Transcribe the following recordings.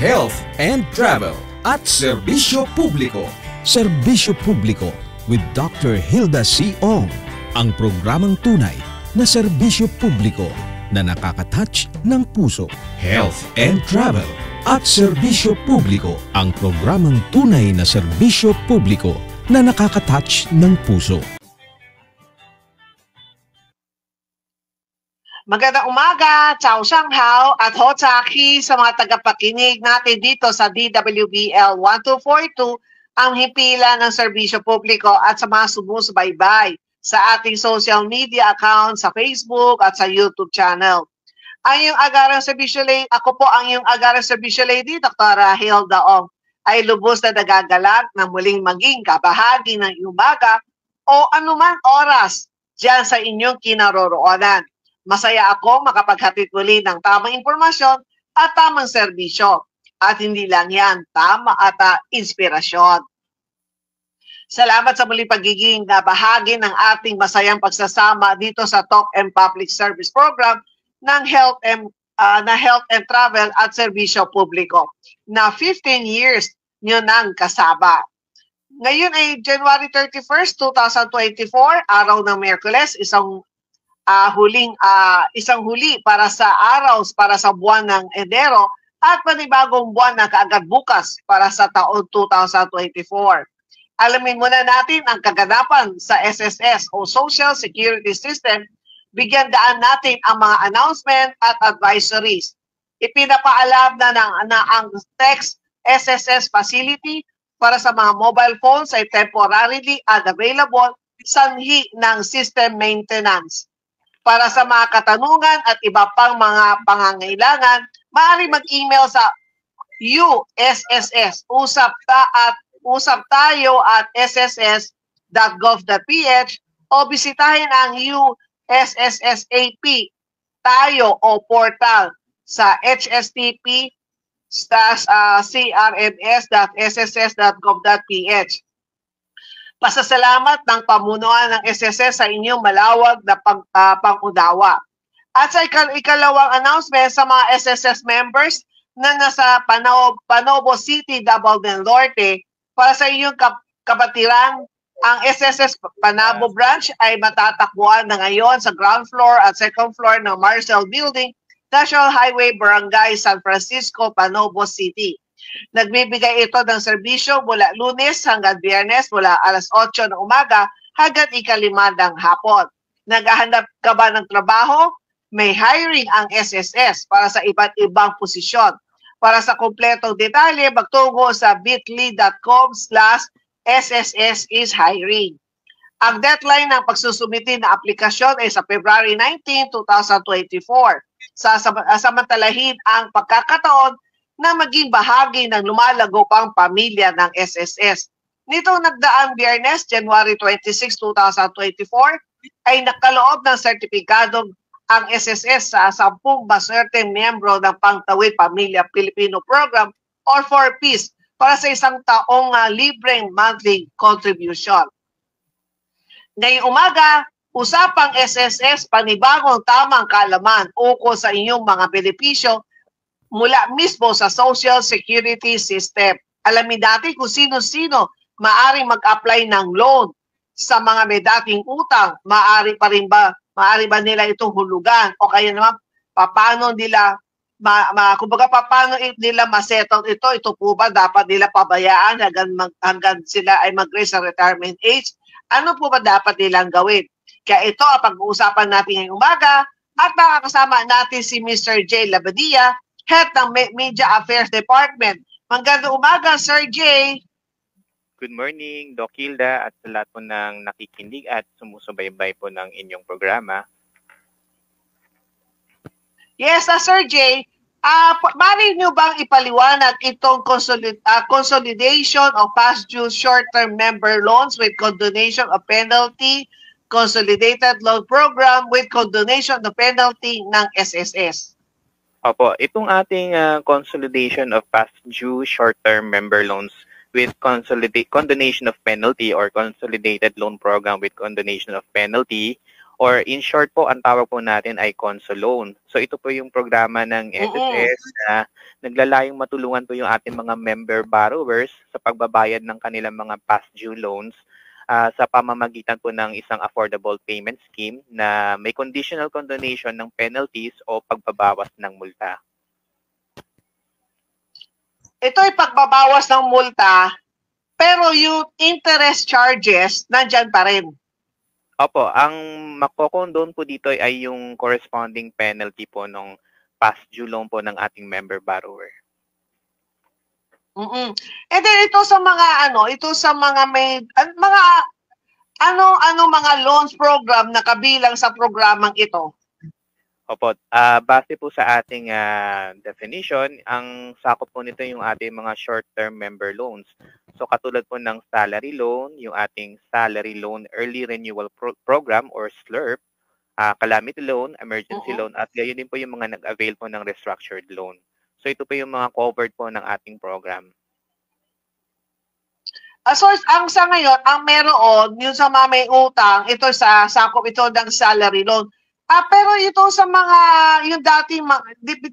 Health and Travel at Serbisyo Publiko. Serbisyo Publiko with Dr. Hilda C. Ong. Ang programang tunay na serbisyo publiko na nakaka-touch ng puso. Health and Travel at Serbisyo Publiko. Ang programang tunay na serbisyo publiko na nakaka-touch ng puso. Magandang umaga, Ciao Shanghao at Ho Chaki sa mga tagapakinig natin dito sa DWBL 1242, ang himpilan ng serbisyo publiko at sa mga sumusubaybay sa ating social media account sa Facebook at sa YouTube channel. Ang iyong agarang serbisyo lady, ako po ang iyong agarang serbisyo lady, Dr. Hilda Ong, ay lubos na nagagalak na muling maging kabahagi ng umaga o anuman oras dyan sa inyong kinaroroonan. Masaya ako makapaghatid muli ng tamang impormasyon at tamang serbisyo. At hindi lang yan, tama at inspirasyon. Salamat sa muling pagiging bahagi ng ating masayang pagsasama dito sa Talk and Public Service Program ng Health and Travel at Serbisyo Publiko na 15 years nyo nang kasaba. Ngayon ay January 31st, 2024, araw ng Miyerkules, isang huli para sa para sa buwan ng Enero at panibagong buwan na kaagad bukas para sa taon 2024. Alamin muna natin ang kaganapan sa SSS o Social Security System. Bigyan daan natin ang mga announcement at advisories. Ipinapaalam na ang text SSS facility para sa mga mobile phones ay temporarily unavailable sanhi ng system maintenance. Para sa mga katanungan at iba pang mga pangangailangan, maaari mag-email sa USSS, usap tayo at sss.gov.ph o bisitahin ang USSSAP tayo o portal sa http://crms.sss.gov.ph. Pasasalamat ng pamunuan ng SSS sa inyong malawag na pangunawa. At sa ikalawang announcement sa mga SSS members na nasa Panobo City, Davao del Norte, para sa inyong kabatiran, ang SSS Panabo branch ay matatakbuhan na ngayon sa ground floor at second floor ng Marcel Building, National Highway, Barangay San Francisco, Panobo City. Nagbibigay ito ng serbisyo mula Lunes hanggang Biyernes mula alas 8 ng umaga hanggang 5 ng hapon. Naghahanap ka ba ng trabaho? May hiring ang SSS para sa iba't ibang posisyon. Para sa kumpletong detalye, magtungo sa bit.ly.com/SSSishiring. Ang deadline ng pagsusumiti na aplikasyon ay sa February 19, 2024. Samantalahin ang pagkakataon na maging bahagi ng lumalago pang pamilya ng SSS. Nitong nagdaang Biyernes, January 26, 2024, ay nakaloob ng sertipikado ang SSS sa 10 maswerteng miyembro ng Pangtawid Pamilya Pilipino Program or 4Ps para sa isang taong libreng monthly contribution. Ngayong umaga, usapang SSS, panibagong tamang kaalaman ukol sa inyong mga benepisyo mula mismo sa Social Security System. Alamin natin kung sino-sino maaaring mag-apply ng loan sa mga may dating utang. Maaari ba nila itong hulugan o kaya naman paano nila paano nila ma-settle ito? Ito po ba dapat nila pabayaan hanggang sila ay mag-reach sa retirement age? Ano po ba dapat nilang gawin? Kaya ito ang pag-uusapan natin ngayong umaga at makakasama natin si Mr. J. Labadia, Head ng Media Affairs Department. Magandang umaga, Sir J. Good morning, Doc Hilda, at sa lahat po ng nakikinig at sumusubaybay po ng inyong programa. Yes, Sir J. Mari nyo bang ipaliwanag itong consolidation of past due short-term member loans with condonation of penalty, consolidated loan program with condonation of penalty ng SSS? Opo, itong ating consolidation of past due short-term member loans with condonation of penalty or consolidated loan program with condonation of penalty or in short po, ang tawag po natin ay Conso Loan. So ito po yung programa ng SSS na naglalayong matulungan po yung ating mga member borrowers sa pagbabayad ng kanilang mga past due loans sa pamamagitan po ng isang affordable payment scheme na may conditional condonation ng penalties o pagbabawas ng multa. Ito ay pagbabawas ng multa, pero yung interest charges, nandyan pa rin. Opo, ang mako-condone po dito ay yung corresponding penalty po ng past due loan po ng ating member borrower. And then ito sa mga may mga loans program na kabilang sa programang ito. Opo, base po sa ating definition, ang sakop po nito yung ating mga short-term member loans. So katulad po ng salary loan, yung ating salary loan early renewal program or SLERP, calamity loan, emergency loan, at gayon din po yung mga nag-avail po ng restructured loan. So ito po yung mga covered po ng ating program. So ang sa ngayon, ang meron yung sa mga may utang, ito sa sakop ito ng salary loan. Pero ito sa mga, yung dati,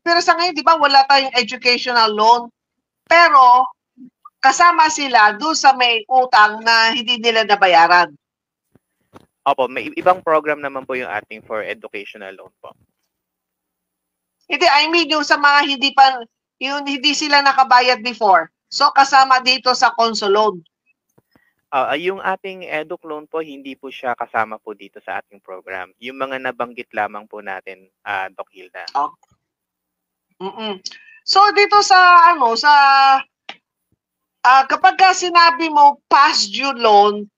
pero sa ngayon, di ba, wala tayong educational loan. Pero, kasama sila doon sa may utang na hindi nila nabayaran. Opo, may ibang program naman po yung ating for educational loan po. Hindi, I mean, yung sa mga hindi sila nakabayad before. So, kasama dito sa Conso Loan. Yung ating EDUC loan po, hindi po siya kasama po dito sa ating program. Yung mga nabanggit lamang po natin, Doc Hilda. So dito kapag sinabi mo past due loan,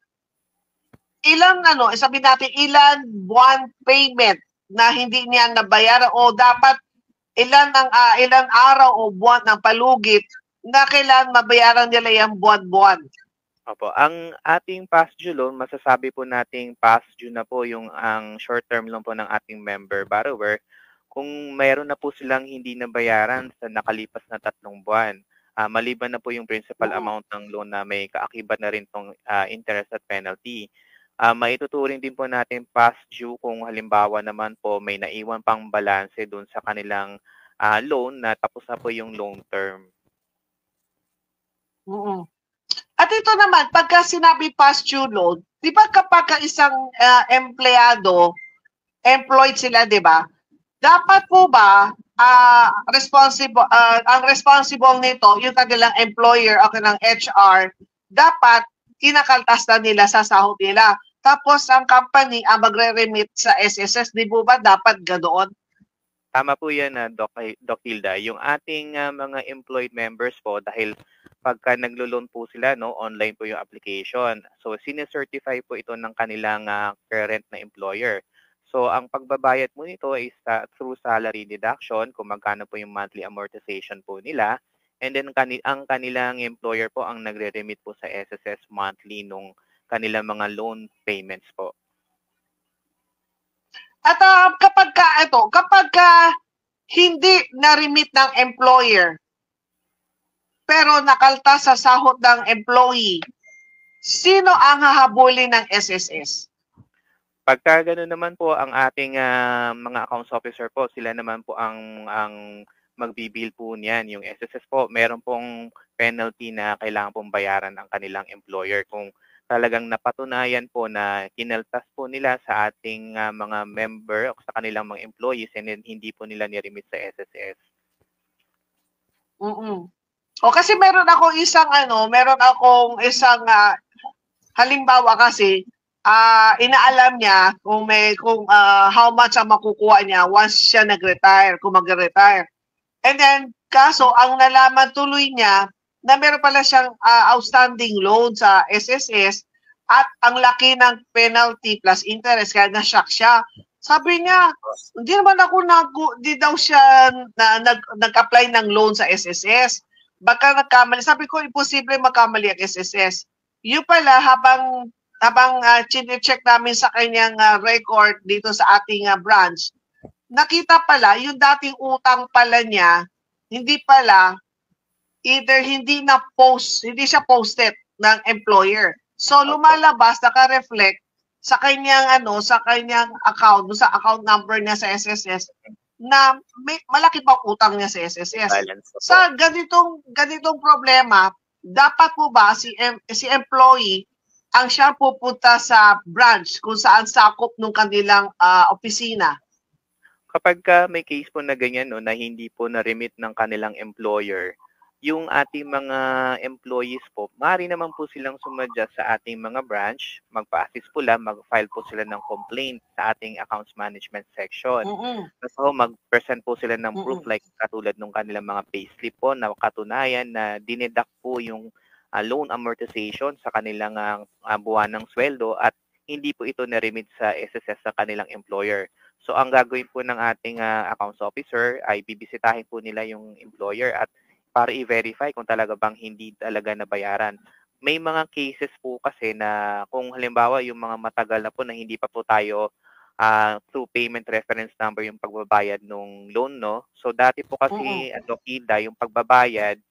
sabi natin ilan buwan payment na hindi niya nabayaran o dapat ilan araw o buwan ng palugit na kailangan mabayaran nila yung buwan-buwan. Opo, ang ating past due loan, masasabi po nating past due na po yung ang short-term loan po ng ating member borrower kung mayroon na po silang hindi nabayaran sa nakalipas na 3 buwan. Maliban na po yung principal amount ng loan na may kaakibat na rin tong interest at penalty. Maituturing din po natin past due kung halimbawa naman po may naiwan pang balanse doon sa kanilang loan na tapos na po yung loan term. At ito naman, pagka sinabi past due loan, di ba kapag isang employed sila, di ba? Dapat po ba ang responsible nito, yung kanilang employer o kanilang HR, dapat kinakaltas na nila sa sahod nila. Tapos ang company ang magre-remit sa SSS, di po ba dapat ganoon? Tama po yan, Doc Hilda. Yung ating mga employed members po, dahil pagka naglo-loan po sila, online po yung application. So, sine-certify po ito ng kanilang current na employer. So, ang pagbabayad mo nito is through salary deduction, kung magkano po yung monthly amortization po nila. And then, ang kanilang employer po ang nagre-remit po sa SSS monthly nung kanilang mga loan payments po. At kapag hindi na-remit ng employer, pero nakaltas sa sahod ng employee, sino ang hahabulin ng SSS? Pagka gano'n naman po ang ating mga accounts officer po, sila naman po ang magbibill po niyan. Yung SSS po, meron pong penalty na kailangan pong bayaran ang kanilang employer kung talagang napatunayan po na kinaltas po nila sa ating mga member o sa kanilang mga employees and then hindi po nila ni-remit sa SSS. O kasi meron akong isang halimbawa kasi inaalam niya kung how much ang makukuha niya once siya nag-retire, kung mag-retire. And then kaso ang nalaman tuloy niya na meron pala siyang outstanding loan sa SSS at ang laki ng penalty plus interest kaya na-shock siya. Sabi niya, hindi naman di daw siya nag-apply ng loan sa SSS. Baka nagkamali. Sabi ko, imposible magkamali ang SSS. Yung pala, habang chine-check namin sa kanyang record dito sa ating branch, nakita pala, yung dating utang pala niya, hindi siya posted ng employer. So, lumalabas, naka-reflect sa kanyang account, sa account number niya sa SSS na may malaki pang utang niya sa SSS. Balance po. Sa ganitong problema, dapat po ba si employee ang siya pupunta sa branch kung saan sakop ng kanilang opisina? Kapag may case po na ganyan, no, na hindi po na-remit ng kanilang employer, yung ating mga employees po, maaari naman po silang sumadya sa ating mga branch, magpa-assist po lang, mag-file po sila ng complaint sa ating accounts management section. So, mag-present po sila ng proof like katulad ng kanilang mga payslip po na katunayan na dineduct po yung loan amortization sa kanilang buwan ng sweldo at hindi po ito na-remit sa SSS sa kanilang employer. So, ang gagawin po ng ating accounts officer ay bibisitahin po nila yung employer at para i-verify kung talaga bang hindi talaga nabayaran. May mga cases po kasi na kung halimbawa yung mga matagal na po na hindi pa po tayo through payment reference number yung pagbabayad ng loan, no? So, dati po kasi, Ida, yung pagbabayad,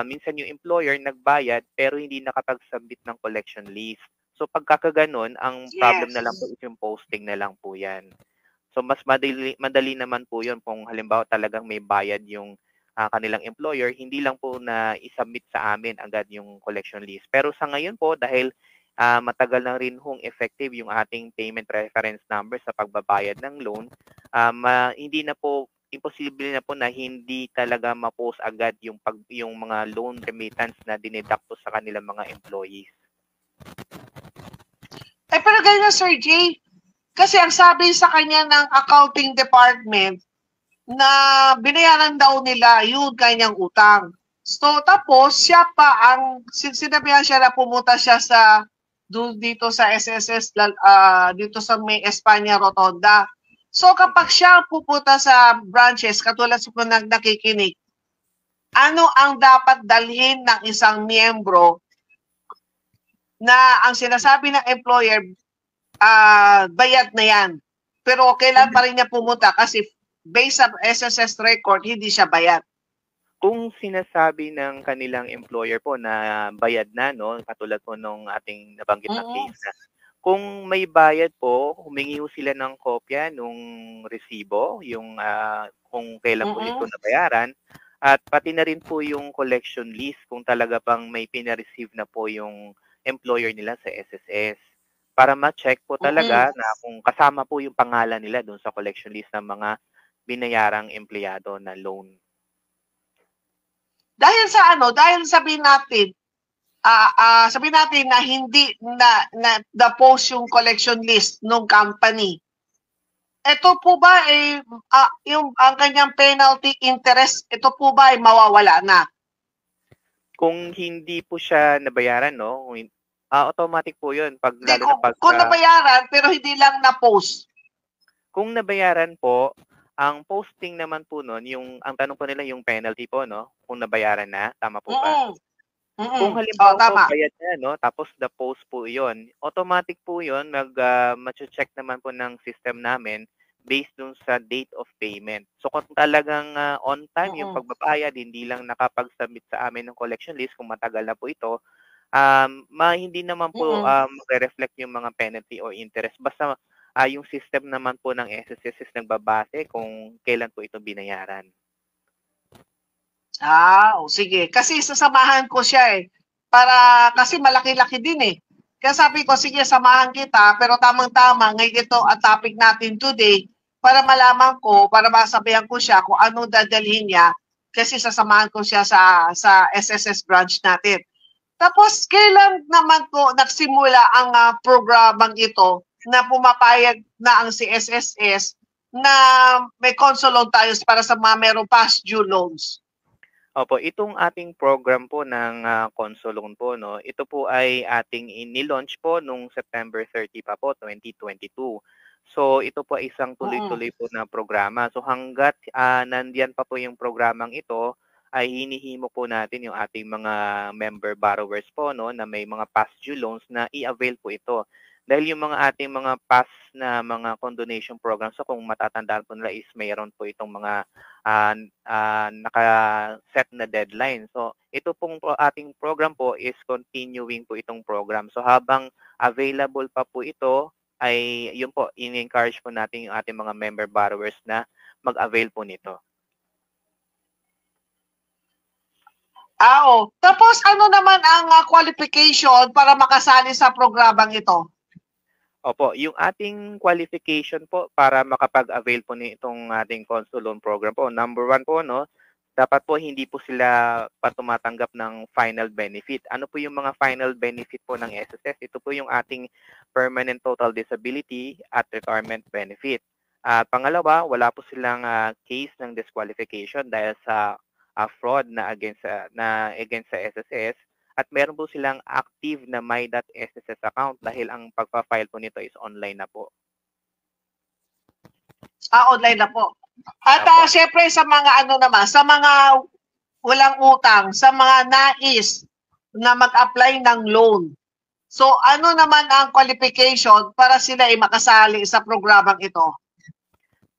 minsan yung employer nagbayad pero hindi nakapag-submit ng collection list. So, pagkakaganon, ang problem na lang po is yung posting na lang po yan. So, mas madali naman po yun kung halimbawa talagang may bayad yung kanilang employer, hindi lang po na i-submit sa amin agad yung collection list. Pero sa ngayon po, dahil matagal na rin hong effective yung ating payment reference number sa pagbabayad ng loan, hindi na po, imposible na po na hindi talaga ma-post agad yung mga loan remittance na dineduct po sa kanilang mga employees. Pero ganyan, Sir Jay, kasi ang sabi sa kanya ng accounting department, na binayaran daw nila yung kanyang utang. So, tapos, siya pa ang, sinabihan siya na pumunta siya dito sa SSS, dito sa may Espanya Rotonda. So, kapag siya pupunta sa branches, katulad sa nakikinig, ano ang dapat dalhin ng isang miyembro na ang sinasabi ng employer, bayad na yan. Pero kailan pa rin niya pumunta kasi based sa SSS record, hindi siya bayad. Kung sinasabi ng kanilang employer po na bayad na, no, katulad po nung ating nabanggit na case na, kung may bayad po, humingi ho sila ng kopya nung resibo, yung kung kailan po ito nabayaran, at pati na rin po yung collection list kung talaga bang may pina-receive na po yung employer nila sa SSS. Para ma-check po talaga na kung kasama po yung pangalan nila dun sa collection list ng mga binayarang empleyado na loan. Dahil sabihin natin na hindi na post yung collection list ng company. Ito po ba yung ang kanyang penalty interest, ito po ba ay mawawala na? Kung hindi po siya nabayaran, no, automatic po 'yun kung nabayaran pero hindi lang na-post. Kung nabayaran po, ang posting naman po nun, ang tanong po nila yung penalty po, no? Kung nabayaran na, tama po ba? Kung halimbawa po bayad na, no? Tapos the post po yun, automatic po yun, mag-check naman po ng system namin based dun sa date of payment. So kung talagang on time yung pagbabayad, hindi lang nakapag-submit sa amin ng collection list, kung matagal na po ito, hindi naman po mag-reflect yung mga penalty or interest. Basta yung system naman po ng SSS is nagbabase kung kailan po ito binayaran. Sige. Kasi sasamahan ko siya kasi malaki-laki din Kaya sabi ko, sige, samahan kita, pero tamang-tama, ngayon ito ang topic natin today, para malaman ko, para masabihan ko siya kung ano dadalhin niya, kasi sasamahan ko siya sa SSS branch natin. Tapos, kailan naman po nagsimula ang programang ito na pumapayag na ang CSSS na may console loan tayo para sa mga merong past due loans? Opo, itong ating program po ng console loan po, no, ito po ay ating ni-launch po nung September 30 pa po, 2022. So, ito po ay isang tuloy-tuloy po na programa. So, hanggat nandiyan pa po yung programang ito, ay hinihimo po natin yung ating mga member borrowers po, no, na may mga past due loans na i-avail po ito. Dahil yung mga ating mga past na mga condonation program, so kung matatandaan po nila is mayroon po itong mga naka-set na deadline. So ito pong ating program po is continuing po itong program. So habang available pa po ito, ay yun po, in-encourage po natin yung ating mga member borrowers na mag-avail po nito. Oo. Tapos ano naman ang qualification para makasali sa programang ito? Opo, yung ating qualification po para makapag-avail po nitong ating consular loan program po, number 1 po, no, dapat po hindi po sila tumatanggap ng final benefit. Ano po yung mga final benefit po ng SSS? Ito po yung ating permanent total disability at retirement benefit. At pangalawa, wala po silang case ng disqualification dahil sa fraud na against sa SSS. At meron po silang active na my.sss account dahil ang pagpa-file po nito is online na po. Online na po. At syempre sa mga ano naman, sa mga walang utang, sa mga nais na mag-apply ng loan. So ano naman ang qualification para sila ay makasali sa programang ito?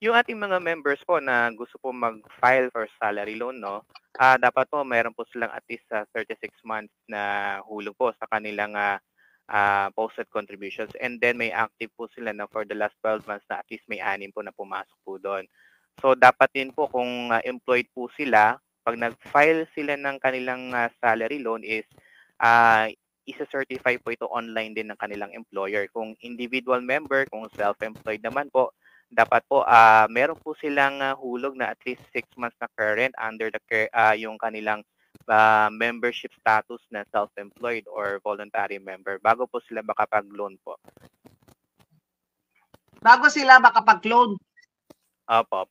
Yung ating mga members po na gusto po mag-file for salary loan, no, dapat po mayroon po silang at least 36 months na hulog po sa kanilang posted contributions, and then may active po sila na for the last 12 months na at least may 6 po na pumasok po doon. So dapat din po kung employed po sila, pag nag-file sila ng kanilang salary loan is isa-certify po ito online din ng kanilang employer. Kung individual member, kung self-employed naman po, dapat po meron po silang hulog na at least 6 months na current under the yung kanilang membership status na self-employed or voluntary member bago po sila makapag-loan po. Bago sila makapag-loan? Opo.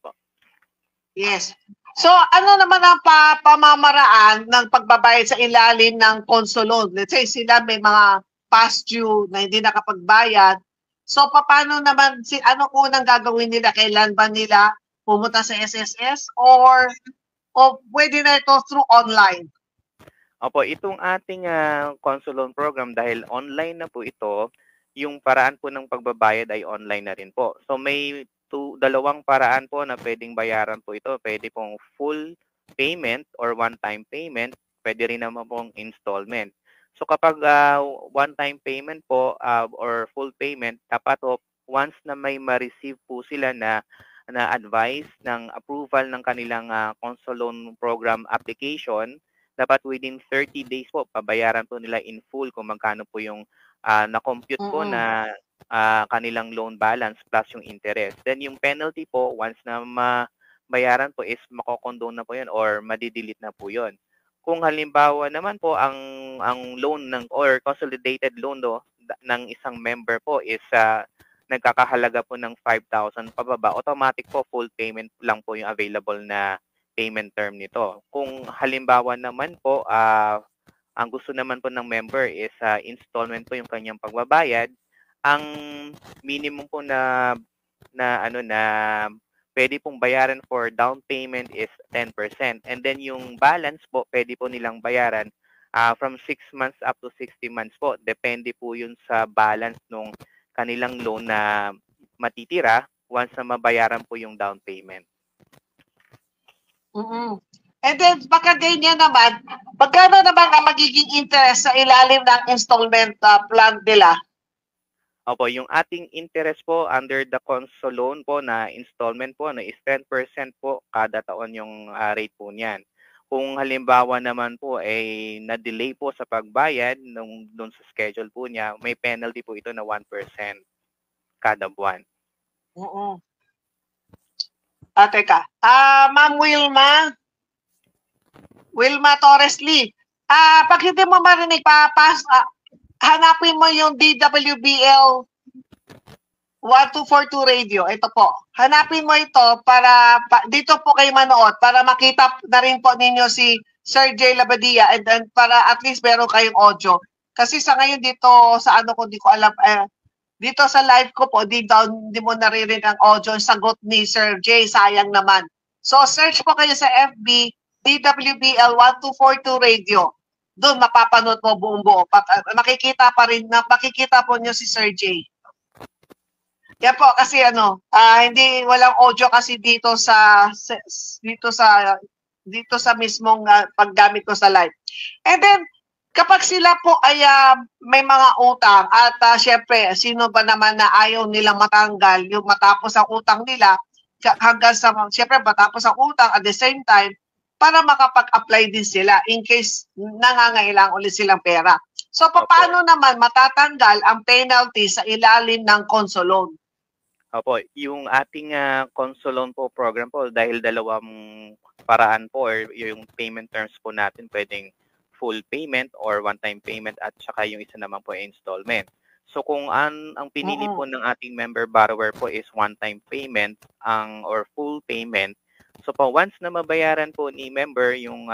Yes. So ano naman ang pamamaraan ng pagbabayad sa ilalim ng consular loan? Let's say sila may mga past due na hindi nakapagbayad. So paano naman, ano unang gagawin nila? Kailan ba nila pumunta sa SSS or pwede na ito through online? Opo, itong ating consular loan program, dahil online na po ito, yung paraan po ng pagbabayad ay online na rin po. So may dalawang paraan po na pwedeng bayaran po ito. Pwede pong full payment or one-time payment. Pwede rin naman pong installment. So kapag one-time payment po or full payment, dapat po once na may ma-receive po sila na advice ng approval ng kanilang consular loan program application, dapat within 30 days po pabayaran po nila in full kung magkano po yung na-compute po na kanilang loan balance plus yung interest. Then yung penalty po, once na mabayaran po is makokondone na po yun or madidelete na po yun. Kung halimbawa naman po ang loan ng or consolidated loan ng isang member po is nagkakahalaga po ng 5,000 pababa, automatic po full payment lang po yung available na payment term nito. Kung halimbawa naman po ang gusto naman po ng member is installment po yung kanyang pagbabayad, ang minimum po na pwede pong bayaran for down payment is 10%. And then yung balance po, pwede po nilang bayaran from 6 months up to 60 months po. Depende po yun sa balance ng kanilang loan na matitira once na mabayaran po yung down payment. And then, baka ganyan naman, magkano naman ang magiging interest sa ilalim ng installment plan nila? Opo, yung ating interest po under the consular loan po na installment po na is 10% po kada taon yung rate po niyan. Kung halimbawa naman po ay na-delay po sa pagbayad doon sa schedule po niya, may penalty po ito na 1% kada buwan. Teka. Ma'am Wilma Torres Lee. Pag hindi mo marinig, hanapin mo yung DWBL 1242 radio. Ito po. Hanapin mo ito para dito po kayo manood para makita na rin po ninyo si Sir J. Labadia and then para at least meron kayong audio. Kasi sa ngayon dito sa di ko alam, dito sa live ko po, di mo naririnig ang audio, sagot ni Sir J. Sayang naman. So search po kayo sa FB, DWBL 1242 radio. Doon mapapanood mo buong buo. Makikita po niyo si Sir J. Yan po kasi hindi walang audio kasi dito sa mismong paggamit ko sa live. And then kapag sila po ay may mga utang at syempre, sino ba naman na ayaw nilang matanggal yung matapos ang utang nila hanggang sa, syempre, matapos ang utang at the same time, para makapag-apply din sila in case nangangailangan ulit silang pera. So, paano naman matatanggal ang penalty sa ilalim ng Conso Loan? Opo, yung ating Conso Loan po program po, dahil dalawang paraan po or yung payment terms po natin, pwedeng full payment or one-time payment at saka yung isa naman po ay installment. So kung ang pinili po ng ating member borrower po is one-time payment or full payment, so po once na mabayaran po ni member yung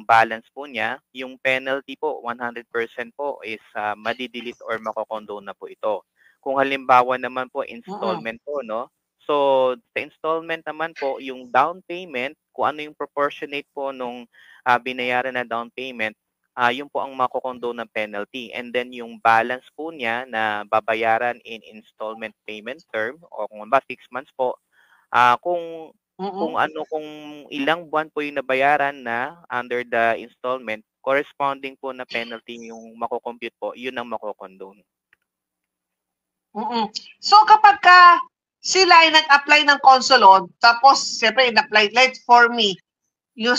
balance po niya, yung penalty po 100% po is madidelete or mako-condone na po ito. Kung halimbawa naman po installment po, no? So sa installment naman po, yung down payment, kung ano yung proportionate po nung binayaran na down payment, yun po ang mako-condone ng penalty. And then yung balance po niya na babayaran in installment payment term o kung ba 6 months po, kung ilang buwan po yung nabayaran na under the installment, corresponding po na penalty yung mako-compute po, yun ang mako-condone. So kapag sila ay nag-apply ng Conso Loan, tapos siyempre in-apply, like for me, yung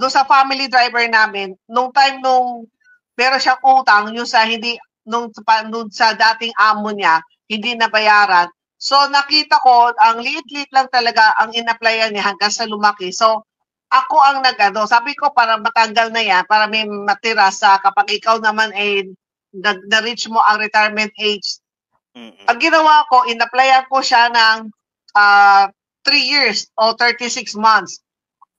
doon sa family driver namin, nung time nung meron siyang utang, yung sa nung sa dating amo niya, hindi nabayaran. So nakita ko, ang liit-liit lang talaga ang in-applyan niya hanggang sa lumaki. So ako ang sabi ko para matanggal na yan, para may matira sa kapag ikaw naman ay na-reach mo ang retirement age. Ang ginawa ko, in-applyan ko siya ng 3 years o 36 months.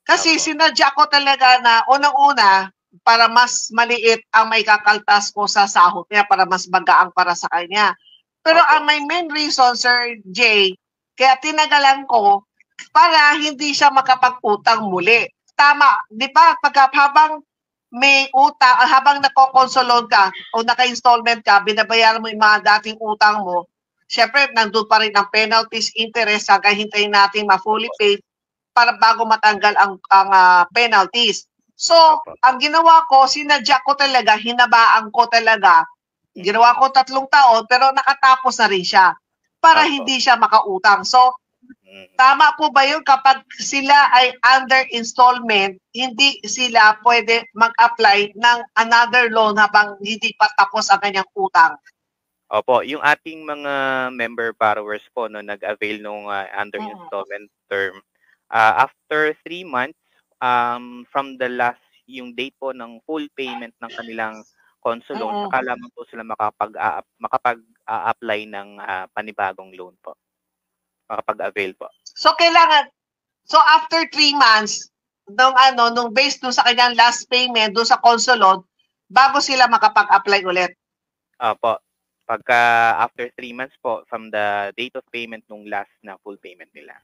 Kasi sinadya ko talaga na unang-una para mas maliit ang may kakaltas ko sa sahod niya para mas bagaang para sa kanya. Pero ang my main reason, Sir Jay, kaya tinagalan ko para hindi siya makapag-utang muli. Tama, di ba? Habang may utang, habang nako-Conso Loan ka o naka-installment ka, binabayaran mo yung mga dating utang mo, syempre, nandun pa rin ang penalties, interest, hanggang hintayin natin ma-fully paid para bago matanggal ang penalties. So, ang ginawa ko, sinadya ko talaga, hinabaan ko talaga. Ginawa ko 3 taon, pero nakatapos na rin siya para hindi siya makautang. So, tama po ba yun kapag sila ay under installment, hindi sila pwede mag-apply ng another loan habang hindi pa tapos ang kanyang utang? Opo, yung ating mga member borrowers po no nag-avail nung under installment term, after 3 months from the last yung date po ng full payment ng kanilang Conso Loan, saka lamang po sila makapag-apply ng panibagong loan po. Makapag-avail po. So after 3 months nung based dun sa kanyang last payment dun sa Conso Loan, bago sila makapag-apply ulit. Opo. Pagka after 3 months po from the date of payment nung last na full payment nila.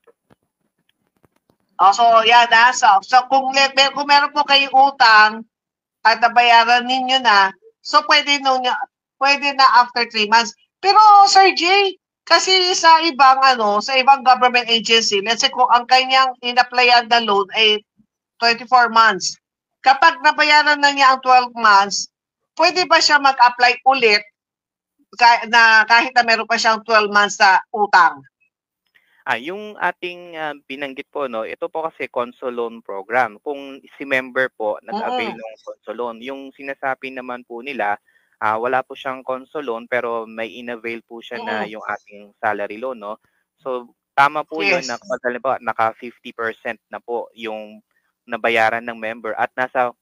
So yan so kung meron po kayong utang at nabayaran ninyo na, so pwede na after 3 months. Pero Sir Jay, kasi sa ibang government agency, let's say kung ang kanyang in-applyan na loan ay 24 months. Kapag nabayaran na niya ang 12 months, pwede ba siya mag-apply ulit kahit na meron pa siyang 12 months sa utang? Yung ating binanggit po, no, ito po kasi Conso Loan program. Kung si member po nag-avail ng Conso Loan, yung sinasabi naman po nila, wala po siyang Conso Loan pero may in-avail po siya na yung ating salary loan, no? So tama po yun na kapag naka 50% na po yung nabayaran ng member at nasa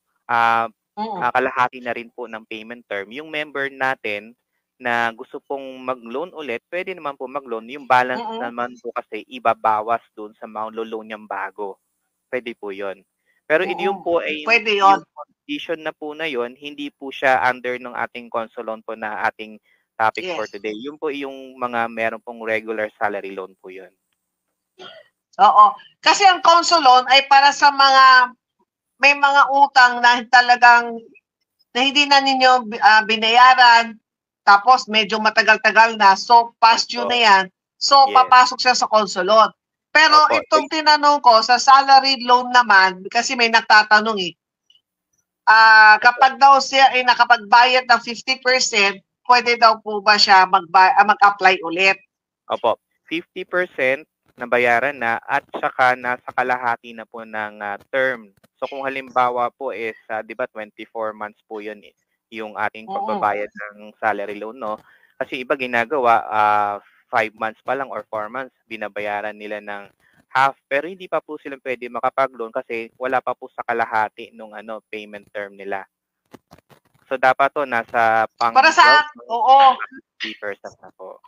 kalahati na rin po ng payment term. Yung member natin na gusto pong mag-loan ulit, pwede naman po mag-loan. Yung balance naman po kasi ibabawas doon sa loan niyang bago. Pwede po yun. Pero yun po ay yung condition na po na yun, hindi po siya under ng ating Conso Loan po na ating topic for today. Yun po yung mga meron pong regular salary loan po yun. Oo. Kasi ang Conso Loan ay para sa may mga utang na talagang na hindi na ninyo binayaran, tapos medyo matagal-tagal na, so past due na yan, so papasok siya sa Conso Loan. Pero itong tinanong ko, sa salary loan naman, kasi may nagtatanong kapag daw siya ay nakapagbayad ng 50%, pwede daw po ba siya mag-apply ulit? Opo, 50% nabayaran na at saka nasa kalahati na po ng term. So kung halimbawa po is, 'di ba 24 months po 'yun yung ating pagbabayad ng salary loan, no? Kasi iba ginagawa 5 months pa lang or 4 months binabayaran nila ng half, pero hindi pa po sila pwede makapag-loan kasi wala pa po sa kalahati nung payment term nila. So dapat to nasa pang Para sa, 12 oo. 50% na po.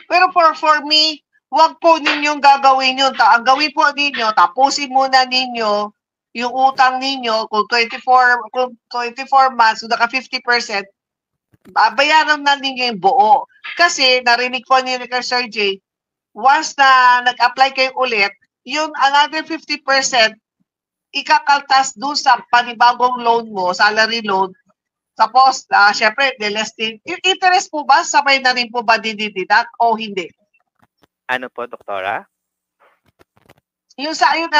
Pero for me, wag po ninyong gagawin yun. Ang gawin po ninyo, tapusin muna ninyo yung utang ninyo kung 24 months, kung naka 50%, bayaran na ninyo yung buo. Kasi narinig po ni Sir J, once na nag-apply kayo ulit, yung another 50%, ikakaltas doon sa panibagong loan mo, salary loan. Tapos, syempre, less din. Yung interest po ba, sabay na rin po ba dididak o hindi? Ano po, Doktora? Yung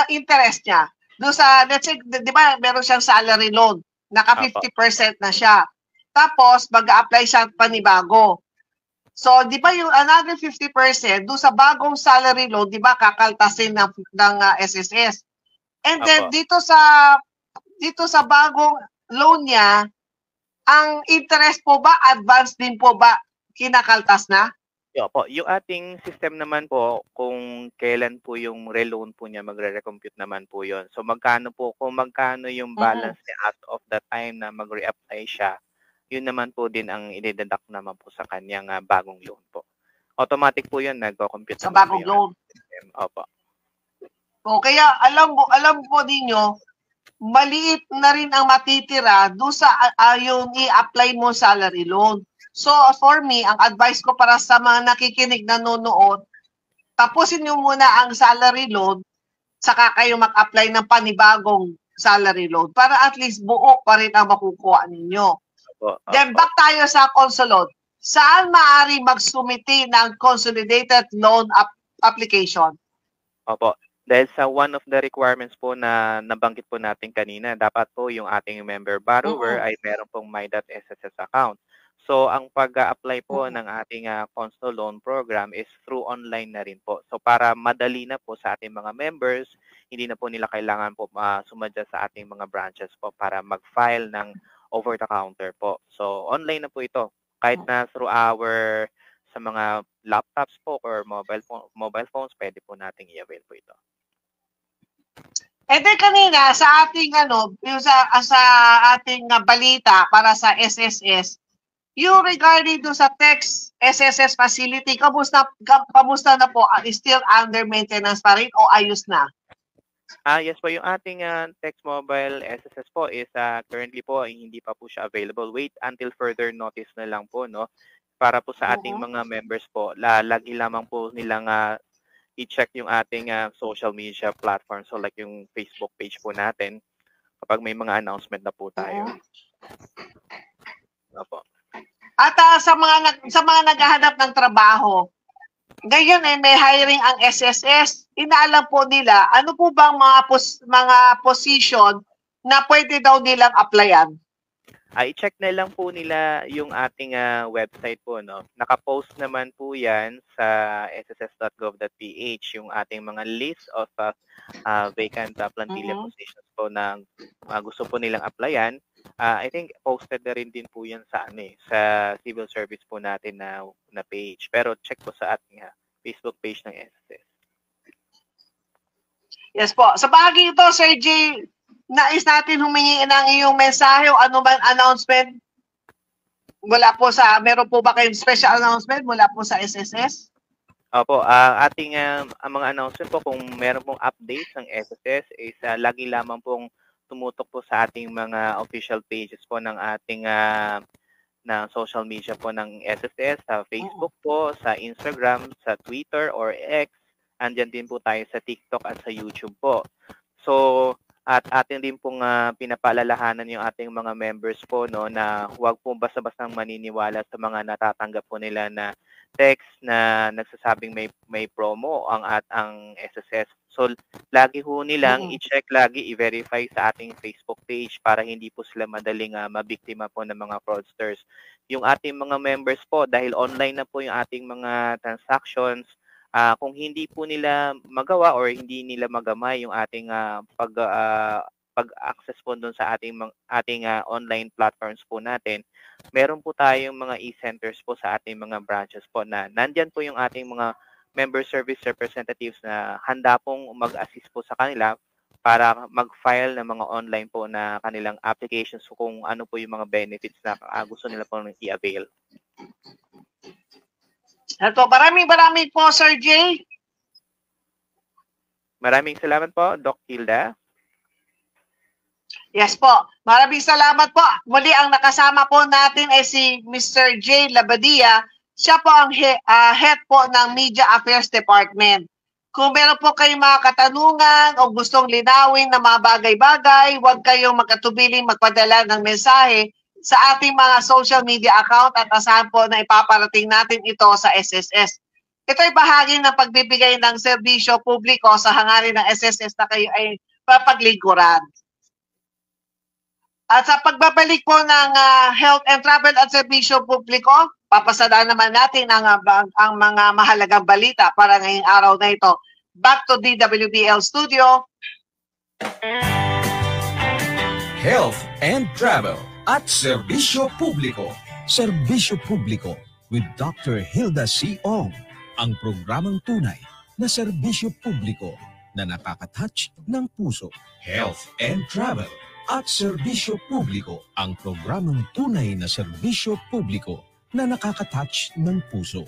interest niya, doon sa, let's say, di ba, meron siyang salary loan, naka 50% na siya. Tapos, mag-a-apply siya panibago. So, di ba yung another 50%, doon sa bagong salary loan, di ba, kakaltasin ng SSS. And then, dito sa bagong loan niya, ang interest po ba, advance din po ba, kinakaltas na? Opo, yung ating system naman po, kung kailan po yung reloan po niya, magre-recompute naman po yon. So kung magkano yung balance niya as of the time na mag-reapply siya, yun naman po din ang i-deduct naman po sa kanyang bagong loan po. Automatic po yun, nag-compute sa bagong loan. Opo. O kaya alam po ninyo, maliit na rin ang matitira doon sa yung i-apply mo salary loan. So, for me, ang advice ko para sa mga nakikinig nanonood, tapusin nyo muna ang salary loan, saka kayo mag-apply ng panibagong salary loan para at least buo pa rin ang makukuha ninyo. Then, back tayo sa Consolod. Saan maaari magsumiti ng consolidated loan application? Opo. Dahil sa one of the requirements po na nabanggit po natin kanina, dapat po yung ating member borrower ay meron pong My.SSS account. So, ang pag-apply po ng ating Conso Loan Program is through online na rin po. So, para madali na po sa ating mga members, hindi na po nila kailangan po sumadya sa ating mga branches po para mag-file ng over-the-counter po. So, online na po ito. Kahit na through sa mga laptops po or mobile phones, pwede po nating i-avail po ito. And then kanina, sa ating sa ating balita para sa SSS, yung regarding do sa text SSS facility, kamusta na po? Still under maintenance pa rin o ayos na? Yes po, yung ating text mobile SSS po is currently po hindi pa po siya available. Wait until further notice na lang po, no? Para po sa ating mga members po, lagi lamang po nilang i-check yung ating social media platform. So like yung Facebook page po natin kapag may mga announcement na po tayo. Opo. At sa mga naghahanap ng trabaho, ngayon may hiring ang SSS. Inaalam po nila ano po bang mga position na pwede daw nilang applyan? I-check na lang po nila yung ating website po, no. Naka-post naman po 'yan sa sss.gov.ph yung ating mga list of vacant plantilla positions po na gusto po nilang applyan. I think posted na rin din po 'yan sa sa civil service po natin na page. Pero check po sa ating Facebook page ng SSS. Yes po. Sa bahagi ito, Sir J, nais natin humingi ng iyong mensahe o ano man announcement meron po ba kayong special announcement mula po sa SSS? Opo, ating ang mga announcement po kung meron pong updates ng SSS is lagi lamang pong tumutok po sa ating mga official pages po ng ating na social media po ng SSS, sa Facebook po, sa Instagram, sa Twitter or X, andyan din po tayo sa TikTok at sa YouTube po. So, at atin din pong pinapaalalahanan yung ating mga members po, no, na huwag po basta-bastang maniniwala sa mga natatanggap po nila na text na nagsasabing may promo ang SSS. So lagi ho nilang i-check lagi, i-verify sa ating Facebook page para hindi po sila madaling mabiktima po ng mga fraudsters. Yung ating mga members po, dahil online na po yung ating mga transactions, kung hindi po nila magawa or hindi nila magamay yung ating pag-access po doon sa ating online platforms po natin, meron po tayong mga e-centers po sa ating mga branches po na nandyan po yung ating mga member service representatives na handa pong mag-assist po sa kanila para mag-file ng mga online po na kanilang applications kung ano po yung mga benefits na gusto nila po i-avail. Ito, maraming po, Sir Jay. Maraming salamat po, Doc Hilda. Yes po. Maraming salamat po. Muli ang nakasama po natin ay si Mr. J. Labadia. Siya po ang head po ng Media Affairs Department. Kung meron po kayong mga katanungan o gustong linawin na mga bagay-bagay, huwag kayong magkatubiling magpadala ng mensahe sa ating mga social media account at asahan po na ipaparating natin ito sa SSS. Ito ay bahagi ng pagbibigay ng serbisyo publiko sa hangarin ng SSS na kayo ay papaglingkuran. At sa pagbabalik po ng health and travel at serbisyo publiko, papasadaan naman natin ang mga mahalagang balita para ngayong araw na ito. Back to DWBL Studio. Health and travel at serbisyo publiko. Serbisyo publiko with Dr. Hilda C. Ong. Ang programang tunay na serbisyo publiko na nakakatouch ng puso. Health and travel at serbisyo publiko, ang programang tunay na serbisyo publiko na nakakatouch ng puso.